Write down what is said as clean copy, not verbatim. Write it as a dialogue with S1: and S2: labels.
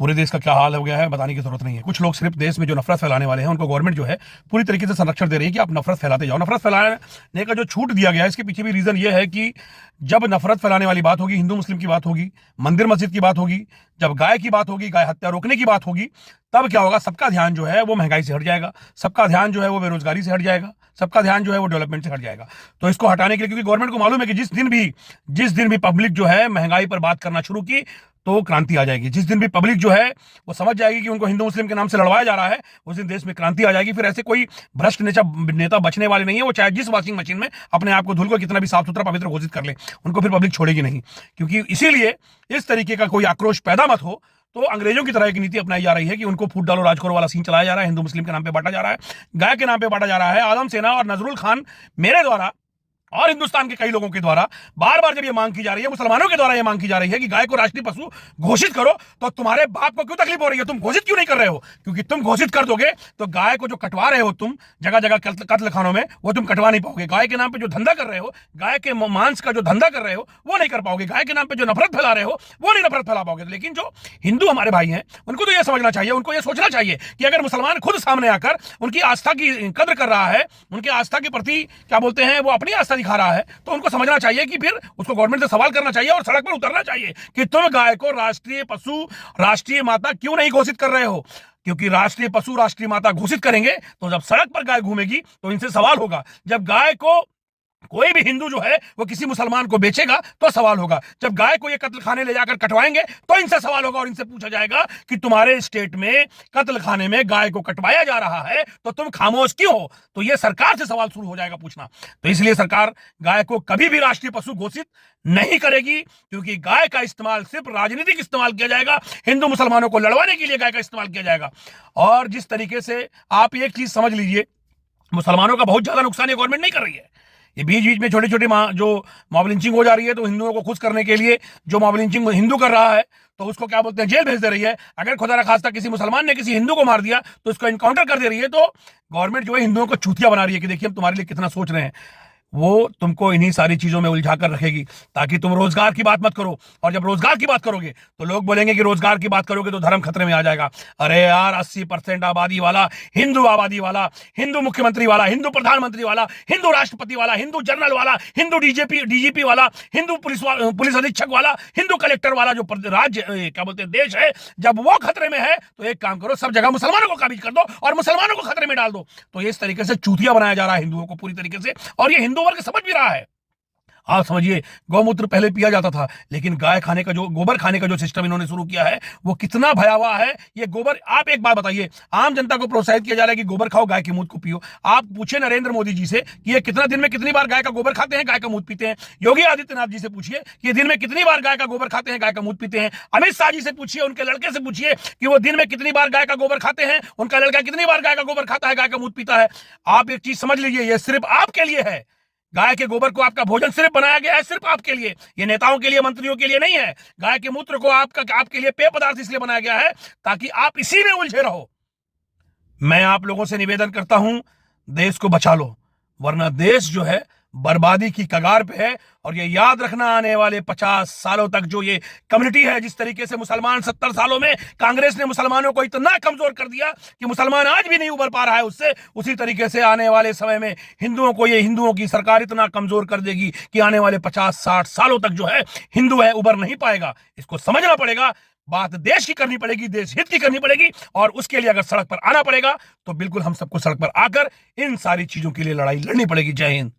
S1: पूरे देश का क्या हाल हो गया है बताने की जरूरत नहीं है। कुछ लोग सिर्फ देश में जो नफरत फैलाने वाले हैं उनको गवर्नमेंट जो है पूरी तरीके से संरक्षण दे रही है कि आप नफरत फैलाते जाओ। नफरत फैलाने का जो छूट दिया गया है इसके पीछे भी रीजन ये है कि जब नफरत फैलाने वाली बात होगी, हिंदू मुस्लिम की बात होगी, मंदिर मस्जिद की बात होगी, जब गाय की बात होगी, गाय हत्या रोकने की बात होगी, तब क्या होगा, सबका ध्यान जो है वो महंगाई से हट जाएगा, सबका ध्यान जो है वो बेरोजगारी से हट जाएगा, सबका ध्यान जो है वो डेवलपमेंट से हट जाएगा। तो इसको हटाने के लिए, क्योंकि गवर्नमेंट को मालूम है कि जिस दिन भी पब्लिक जो है महंगाई पर बात करना शुरू की तो क्रांति आ जाएगी। जिस दिन भी पब्लिक जो है वो समझ जाएगी कि उनको हिंदू मुस्लिम के नाम से लड़वाया जा रहा है, उस दिन देश में क्रांति आ जाएगी। फिर ऐसे कोई भ्रष्ट नेता बचने वाले नहीं है। वो चाहे जिस वॉशिंग मशीन में अपने आप को धुल को कितना भी साफ सुथरा पवित्र घोषित कर ले, उनको फिर पब्लिक छोड़ेगी नहीं। क्योंकि इसीलिए इस तरीके का कोई आक्रोश पैदा मत हो तो अंग्रेजों की तरह एक नीति अपनाई जा रही है कि उनको फूट डालो राज करो वाला सीन चलाया जा रहा है। हिंदू मुस्लिम के नाम पे बांटा जा रहा है, गाय के नाम पे बांटा जा रहा है। आदम सेना और नजरुल खान मेरे द्वारा और हिंदुस्तान के कई लोगों के द्वारा बार बार जब ये मांग की जा रही है, मुसलमानों के द्वारा ये मांग की जा रही है कि गाय को राष्ट्रीय पशु घोषित करो, तो तुम्हारे बाप को क्यों तकलीफ हो रही है? तुम घोषित क्यों नहीं कर रहे हो? क्योंकि तुम घोषित कर दोगे तो गाय को जो कटवा रहे हो तुम जगह जगह कत्ल खानों में, वो तुम कटवा नहीं पाओगे। गाय के नाम पे जो धंधा कर रहे हो, गाय के मांस का जो धंधा कर रहे हो, वो नहीं कर पाओगे। गाय के नाम पे जो नफरत फैला रहे हो, वो नहीं नफरत फैला पाओगे। लेकिन जो हिंदू हमारे भाई हैं उनको तो ये समझना चाहिए, उनको ये सोचना चाहिए कि अगर मुसलमान खुद सामने आकर उनकी आस्था की कद्र कर रहा है, उनकी आस्था के प्रति क्या बोलते हैं वो अपनी आस्था दिखा रहा है, तो उनको समझना चाहिए कि फिर उसको गवर्नमेंट से सवाल करना चाहिए और सड़क पर उतरना चाहिए कि तुम गाय को राष्ट्रीय पशु, राष्ट्रीय माता क्यों नहीं घोषित कर रहे हो? क्योंकि राष्ट्रीय पशु, राष्ट्रीय माता घोषित करेंगे तो जब सड़क पर गाय घूमेगी तो इनसे सवाल होगा। जब गाय को कोई भी हिंदू जो है वो किसी मुसलमान को बेचेगा तो सवाल होगा। जब गाय को ये कत्ल खाने ले जाकर कटवाएंगे तो इनसे सवाल होगा और इनसे पूछा जाएगा कि तुम्हारे स्टेट में कत्ल खाने में गाय को कटवाया जा रहा है तो तुम खामोश क्यों हो? तो ये सरकार से सवाल शुरू हो जाएगा पूछना। तो इसलिए सरकार गाय को कभी भी राष्ट्रीय पशु घोषित नहीं करेगी, क्योंकि गाय का इस्तेमाल सिर्फ राजनीतिक इस्तेमाल किया जाएगा, हिंदू मुसलमानों को लड़वाने के लिए गाय का इस्तेमाल किया जाएगा। और जिस तरीके से आप एक चीज समझ लीजिए, मुसलमानों का बहुत ज्यादा नुकसान ये गवर्नमेंट नहीं कर रही है। ये बीच बीच में छोटी छोटी जो मॉब लिंचिंग हो जा रही है तो हिंदुओं को खुश करने के लिए जो मॉब लिंचिंग हिंदू कर रहा है तो उसको क्या बोलते हैं जेल भेज दे रही है। अगर खुदा न खास्ता किसी मुसलमान ने किसी हिंदू को मार दिया तो उसको इनकाउंटर कर दे रही है। तो गवर्नमेंट जो है हिंदुओं को चूतिया बना रही है कि देखिए हम तुम्हारे लिए कितना सोच रहे हैं। वो तुमको इन्हीं सारी चीजों में उलझा कर रखेगी ताकि तुम रोजगार की बात मत करो। और जब रोजगार की बात करोगे तो लोग बोलेंगे कि रोजगार की बात करोगे तो धर्म खतरे में आ जाएगा। अरे यार 80% आबादी वाला, हिंदू आबादी वाला, हिंदू मुख्यमंत्री वाला, हिंदू प्रधानमंत्री वाला, हिंदू राष्ट्रपति वाला, हिंदू जनरल वाला, हिंदू डीजीपी वाला, हिंदू पुलिस अधीक्षक वाला, हिंदू कलेक्टर वाला जो राज्य क्या बोलते हैं देश है, जब वो खतरे में है तो एक काम करो, सब जगह मुसलमानों को काबिज कर दो और मुसलमानों को खतरे में डाल दो। तो इस तरीके से चूतिया बनाया जा रहा है हिंदुओं को पूरी तरीके से, और ये हिंदू वर्ग समझ भी रहा है। आप समझिए, गौमूत्र पहले पिया जाता था, लेकिन गाय खाने का जो गोबर खाने का जो सिस्टम इन्होंने शुरू किया है वो कितना भयावह है। ये गोबर, आप एक बात बताइए, आम जनता को प्रोत्साहित किया जा रहा है कि गोबर खाओ, गाय के मूत्र को पियो। आप पूछिए नरेंद्र मोदी जी से कि ये कितना दिन में कितनी बार गाय का गोबर खाते हैं, गाय का मूत्र पीते हैं। योगी आदित्यनाथ जी से पूछिए कि ये दिन में कितनी बार गाय का गोबर खाते हैं, गाय का मूत्र पीते हैं। अमित शाह जी से पूछिए, उनके लड़के से पूछिए कि वो दिन में कितनी बार गाय का गोबर खाते हैं, उनका लड़का कितनी बार गाय का गोबर खाता है, गाय का मूत्र पीता है। आप एक चीज समझ लीजिए, ये सिर्फ आपके लिए है। गाय के गोबर को आपका भोजन सिर्फ बनाया गया है, सिर्फ आपके लिए। ये नेताओं के लिए, मंत्रियों के लिए नहीं है। गाय के मूत्र को आपके लिए पेय पदार्थ इसलिए बनाया गया है ताकि आप इसी में उलझे रहो। मैं आप लोगों से निवेदन करता हूं, देश को बचा लो, वरना देश जो है बर्बादी की कगार पे है। और ये याद रखना, आने वाले 50 सालों तक जो ये कम्युनिटी है, जिस तरीके से मुसलमान 70 सालों में कांग्रेस ने मुसलमानों को इतना कमजोर कर दिया कि मुसलमान आज भी नहीं उबर पा रहा है उससे, उसी तरीके से आने वाले समय में हिंदुओं को, ये हिंदुओं की सरकार इतना कमजोर कर देगी कि आने वाले 50-60 सालों तक जो है हिंदू है उबर नहीं पाएगा। इसको समझना पड़ेगा। बात देश की करनी पड़ेगी, देश हित की करनी पड़ेगी, और उसके लिए अगर सड़क पर आना पड़ेगा तो बिल्कुल हम सबको सड़क पर आकर इन सारी चीजों के लिए लड़ाई लड़नी पड़ेगी। जय हिंद।